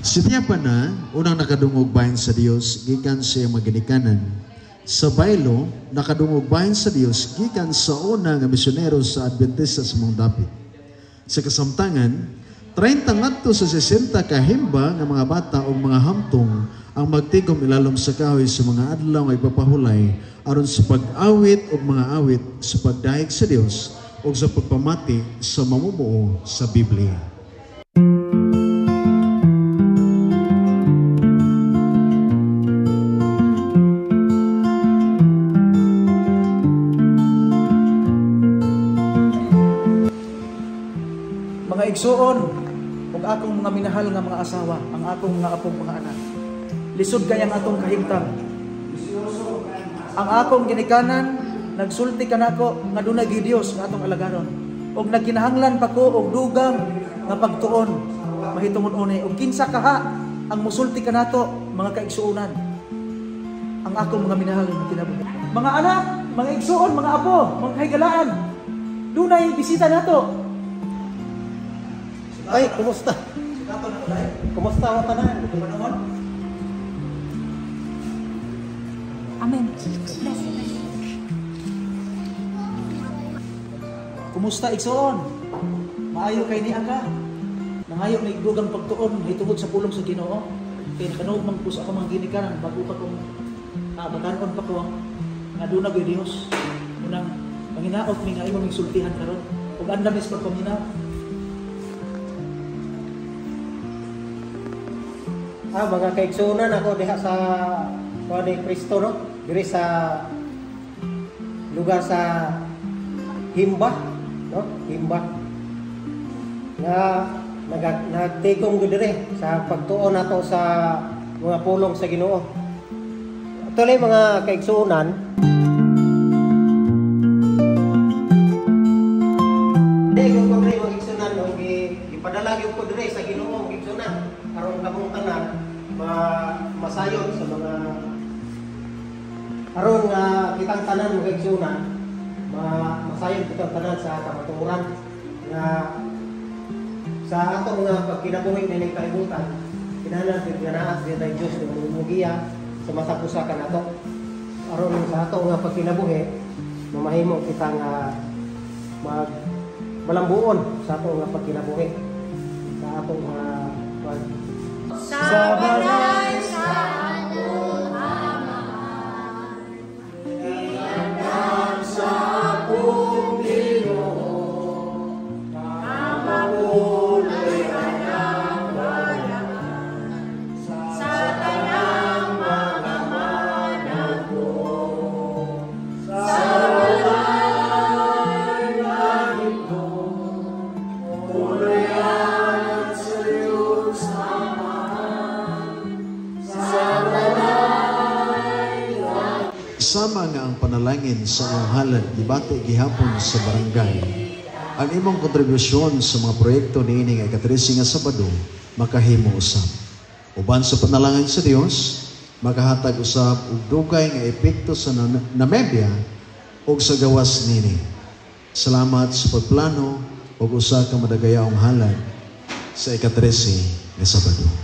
Sitiya pa na, unang nakadungog bahin sa Dios gikan sa iyang maginikanan. Sa baylo, nakadungog bahin sa Dios gikan sa una nga misyonero sa Adventista sa mong dapit. Sa kasamtangan, 30 ngadto sa 60 kahimba nga mga bata o mga hamtong ang magtigom ilalom sa kahoy sa mga adlaw nga ipapahulay aron sa pag-awit o mga awit sa pagdahig sa Dios o sa pagpamati sa mamumuo sa Biblia. Mga igsuon, kung akong mga minahal nga mga asawa, ang akong mga apong mga anak, lisod kayang atong kahimtang. Ang akong ginikanan, nagsulti ka nako nga dunay Dios nga atong alagaron. Og nagkinahanglan pa ko og dugang nga pagtuon, mahitungod une. Og kinsa kaha ang musulti ka nato, mga kaigsuonan. Ang akong mga minahal nga kinabuhi. Mga anak, mga igsuon, mga apo, mga kahigalaan, dunay bisita nato. Ay, kumusta? Kumusta ang tanan? Amen. Kumusta igsoon? Maayo kay niya ka. Nangayo na igdugang pagtuon, hitungod sa pulong sa Ginoo. Kay nakanog man puso ako mga ginikanan bago pa kong batanon pa ko nga duna gyud Dios. Unang manginaot mi nga imo migsultihan karon. Ug andam is pagpaminaw. Mga kaigsunan ako diha sa ni Cristo, no? Diri sa lugar sa Himba, no? Himba. Nagtigom ko diri sa pagtuon nato sa mga pulong sa Ginoo. Tuloy mga kaigsunan, ipadalagyo ko diri sa Ginoo igsunan aron kamong tanan masayon sa mga aron nga kitang tanan mga igsunan masayon kitang tanan sa kamatuoran nga sa atong nga pagkinabuhi ning kalibutan kinahanglan ganaas sa Dios nga mugiya sa masapusakan nato aron sa atong nga pagkinabuhi mamahimo kita nga malambuon sa atong nga pagkinabuhi sa atong Sa balay sa atong amahan, iandam sa akong Ginoo, mamamuloy anang balahan, sa tanang mga manang ko, sa balay langit ko, ulayan sa iyong Sama nga ang panalangin sa imong halad gibati gihapon sa barangay. Ang imong kontribusyon sa mga proyekto niini nga ika-13 nga Sabado makahimo usab. Uban sa panalangin sa Dios, makahatag usab og dugay nga epekto sa Namibia ug sa gawas niini. Salamat sa pagplano ug usa ka madagayawong halad sa ika-13 nga Sabado.